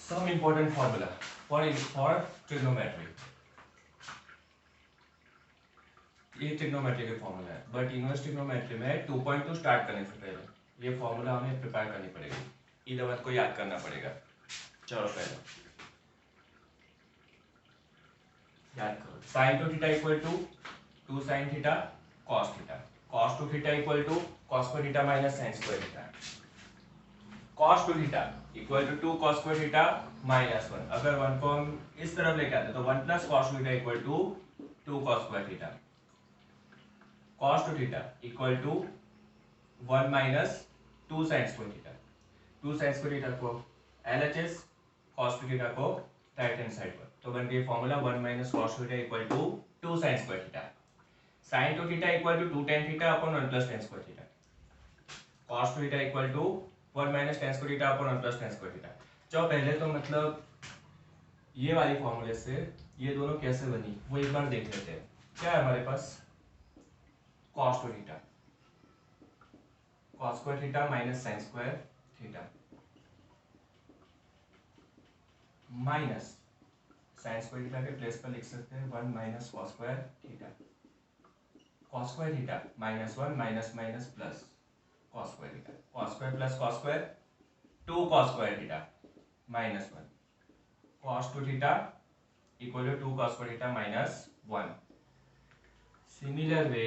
some important formula for trigonometry. ये trigonometry के formula है, बट इनवर्स ट्रिग्नोमेट्री में 2.2 स्टार्ट करने से पहले ये फॉर्मूला हमें प्रिपेयर करनी पड़ेगी, 11th को याद करना पड़ेगा। चलो पहले याद करो, sin 2 theta equal to 2 sin theta cos theta, cos 2 theta equal to cos square theta minus sin square theta, cos 2 theta equal to 2 cos square theta minus 1। अगर 1 को हम इस तरफ लेके आते तो 1 plus cos 2 theta equal to 2 cos square theta, cos 2 theta equal to 1 minus 2 sin square theta, 2 sin square theta को LHS, cos 2 theta को राइट हैंड साइड पर, तो बन गई formula 1 minus cos 2 theta equal to 2 sin square theta, sin 2 theta equal to 2 tan theta upon 1 plus tan square theta, cos 2 theta equal to 1 minus tan square theta upon 1 plus tan square theta. जो पहले तो मतलब ये वाली फॉर्मूले से ये दोनों कैसे बनी वो एक बार देख लेते हैं। क्या है हमारे पास, cos 2 theta cos square theta minus sin square theta minus sin square theta के प्लेस पर लिख सकते हैं 1 minus cos square theta, cos square theta minus 1 minus minus plus cos square theta, cos square plus cos square 2 cos square theta minus 1, cos 2 theta equal to 2 cos square theta minus 1। Similar way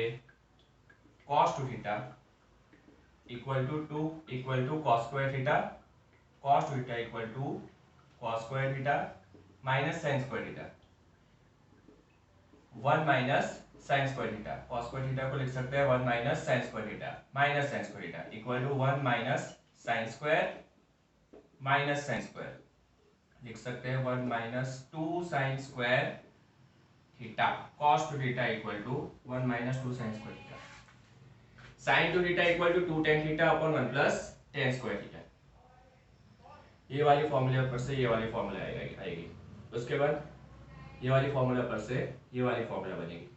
cos 2 theta equal to 2 equal to cos square theta, cos 2 theta equal to cos square theta minus sin square theta, 1 minus sin square theta, cos square theta को लिख सकते हैं 1 minus sin square theta minus sin square theta equal to 1 minus sin square minus sin square, लिख सकते हैं 1 minus 2 sin square theta, cos 2 theta equal to 1 minus 2 sin square theta, sin 2 theta equal to 2 tan theta upon 1 plus tan square theta. ये वाली formula पर से ये वाली formula आएगी, उसके बाद ये वाली फॉर्मूला पर से ये वाली फॉर्मूला बनेगी।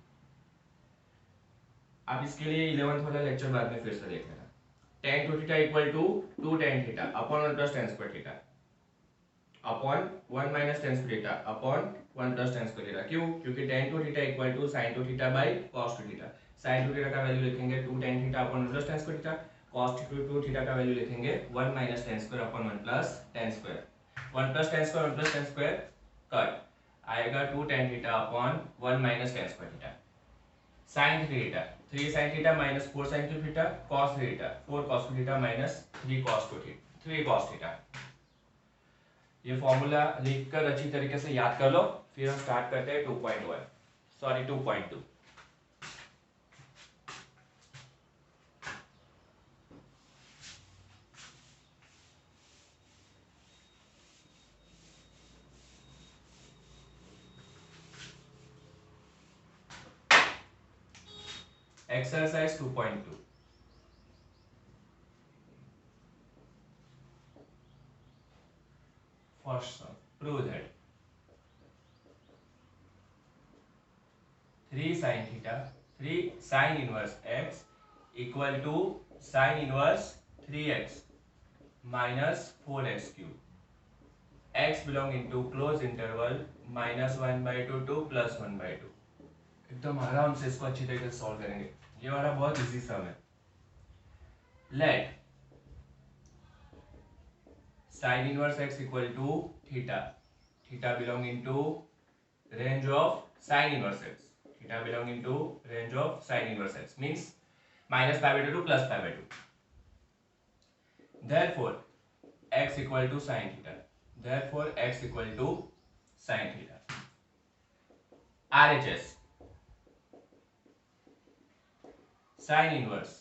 आप इसके लिए 11th वाला लेक्चर बाद में फिर से देख लेना। tan 2 theta equal to 2 tan theta upon 1 plus tan square theta upon 1 minus tan square theta upon 1 plus tan square theta. क्यों? क्योंकि tan 2 theta equal to sin 2 theta by cos 2 theta. sin 2 theta का value लिखेंगे 2 tan theta upon 1 plus tan square theta, cos 2 theta का value लिखेंगे 1 minus tan square upon 1 plus tan square. 1 plus tan square 1 plus tan square cut आएगा 2 tan theta upon 1 minus tan square theta. sin theta 3 sin theta minus 4 sin theta cos theta 4 cos theta minus 3 cos theta 3 cos theta. ये formula लिखकर अच्छी तरीके से याद कर लो, फिर हम स्टार्ट करते हैं 2.1 sorry 2.2। Exercise 2.2। First sum, prove that 3 sin theta 3 sin inverse x equal to sin inverse 3x minus 4x cube, x belonging to close interval -1/2 to +1/2। एकदम आराम से इसको अच्छी तरीके से सॉल्व करेंगे, ये वाला बहुत इजी सम है। Let sin inverse x equal to theta, theta belonging to range of sin inverse x, theta belonging to range of sin inverse x means -π/2 to +π/2। therefore x equal to sin theta, therefore x equal to sin theta। RHS sin inverse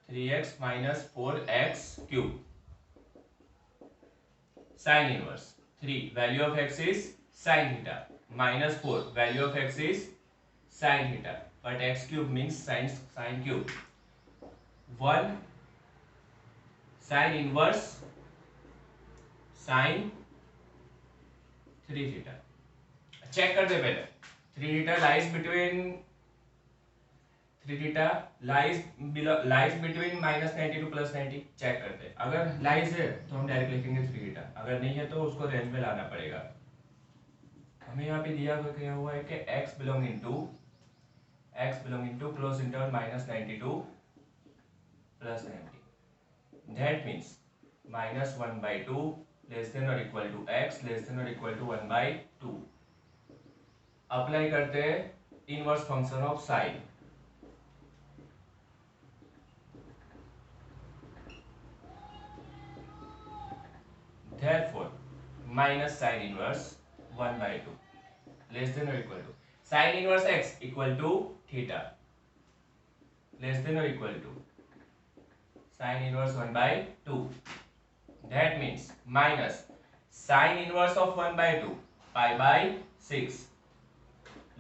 3x minus 4x cube, sin inverse 3 value of x is sin theta minus 4 value of x is sin theta, but x cube means sin cube, 1 sin inverse sin 3 theta। Check कर दे पहले, 3 theta lies between 3 theta lies between -92 +90। Check करते हैं, अगर lies है तो हम direct लिखेंगे 3 थीटा, अगर नहीं है तो उसको रेंज में लाना पड़ेगा। हमें यहाँ पे दिया हुआ है कि x belong into close interval -92 +90, that means -1/2 less than और equal to x less than और इक्वल टू 1/2। अप्लाई करते हैं inverse function of sine. Therefore, minus sin inverse 1/2 less than or equal to sin inverse x equal to theta less than or equal to sin inverse 1/2. That means minus sin inverse of 1/2 pi by 6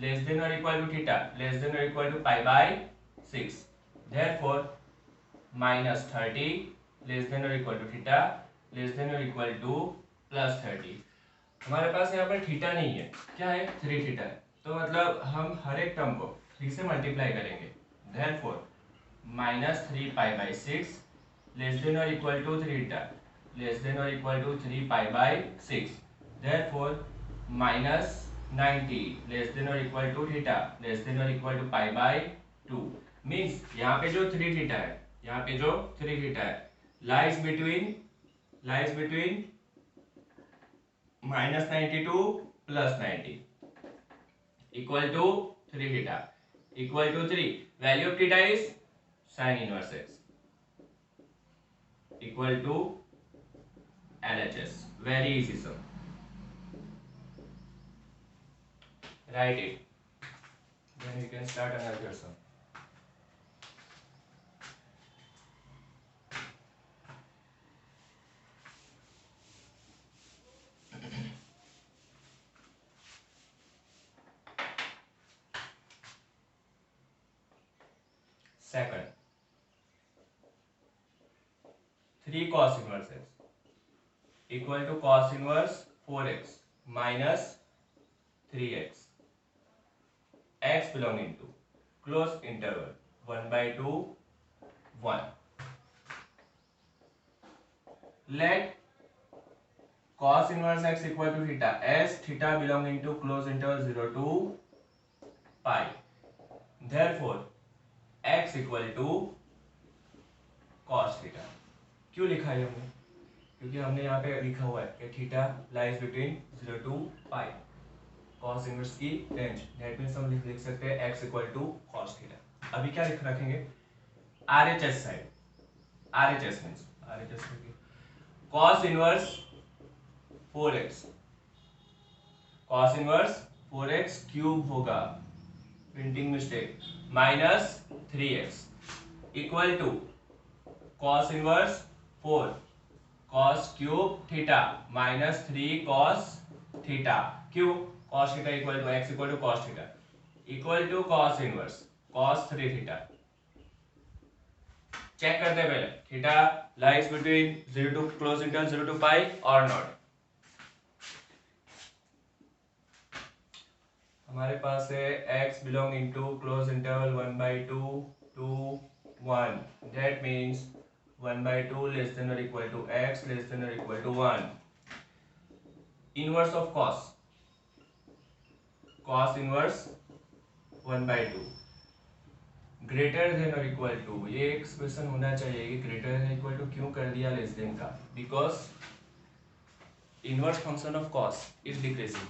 less than or equal to theta less than or equal to pi by 6. Therefore, minus 30 less than or equal to theta less than और equal to +30। हमारे पास यहाँ पर theta नहीं है, क्या है 3 theta है, तो मतलब हम हर एक टर्म को 3 से मल्टीप्लाई करेंगे। Therefore -3 pi by 6 less than और equal to 3 theta less than और equal to 3 pi by 6। Therefore -90 less than और equal to theta less than और equal to pi by 2। Means यहाँ पे जो 3 थीटा है, यहाँ पे जो 3 थीटा है lies between -92 +90 equal to 3 theta equal to 3. Value of theta is sin inverse x equal to LHS. Very easy sum. Write it. Then we can start another sum. Second, 3 cos inverse x equal to cos inverse 4x minus 3x. X belonging to close interval 1/2 1. Let cos inverse x equal to theta as theta belonging to close interval 0 to pi. Therefore, x equal to cos theta. क्यों लिखा है हमने? क्योंकि हमने यहाँ पे लिखा हुआ है कि theta lies between 0 to pi, cos inverse की रेंज। दैट मींस हम लिख सकते हैं x equal to cos theta. अभी क्या लिख रखेंगे? RHS side, RHS means RHS cos inverse 4x, cos inverse 4x cube होगा, printing mistake, minus 3x equal to cos inverse 4 cos cube theta minus 3 cos theta. क्यों? cos theta equal to x equal to cos theta equal to cos inverse cos 3 theta. Check करते हैं पहले, theta lies between 0 to close interval 0 to pi और not. हमारे पास है x belong into close interval 1/2 to 1. That means 1/2 less than or equal to x less than or equal to 1. Inverse of cos inverse 1/2 greater than और equal to. ये expression होना चाहिए कि greater than equal to क्यों कर दिया less than का? Because inverse function of cos is decreasing.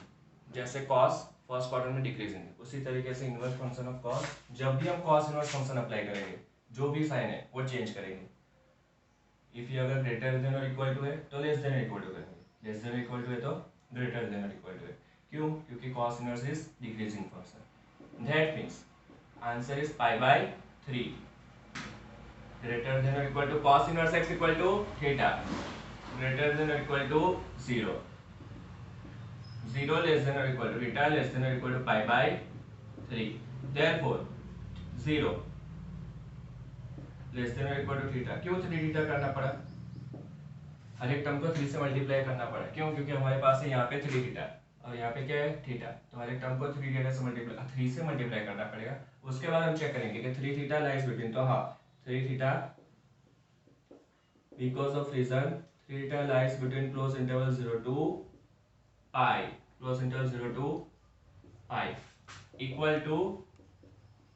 जैसे cos फर्स्ट क्वार्टर में डिक्रीजिंग, उसी तरीके से इनवर्स फंक्शन ऑफ cos, जब भी हम cos इनवर्स फंक्शन अप्लाई करेंगे जो भी साइन है वो चेंज करेंगे। इफ ये अगर ग्रेटर देन और इक्वल टू है तो लेस देन इक्वल टू करेंगे, लेस देन इक्वल टू है तो ग्रेटर देन और इक्वल टू है। क्यों? क्योंकि cos inverse is decreasing function. That means answer is pi by 3 greater than और equal to cos inverse x equal to theta greater than और equal to 0 less than और equal to theta less than और equal to pi by 3। Therefore 0 less than और equal to theta. क्यों 3 theta करना पड़ा? हर एक term को 3 से मल्टीप्लाई करना पड़ा। क्यों? क्योंकि हमारे पास है यहाँ पे 3 थीटा। और यहाँ पे क्या है थीटा, तो हर एक टर्म को 3 थीटा से मल्टीप्लाई 3 से मल्टीप्लाई करना पड़ेगा। उसके बाद हम चेक करेंगे कि 3 थीटा लाइज बिटवीन, तो हाँ 3 theta because of reason 3 theta lies between close interval 0 to pi, close interval 0 to pi equal to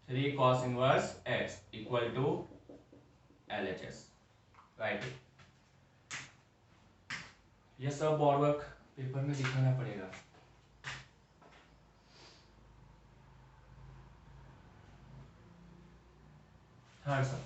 3 cos inverse x equal to LHS, right. ये सब बोर्ड वर्क पेपर में दिखाना पड़ेगा। Third सम,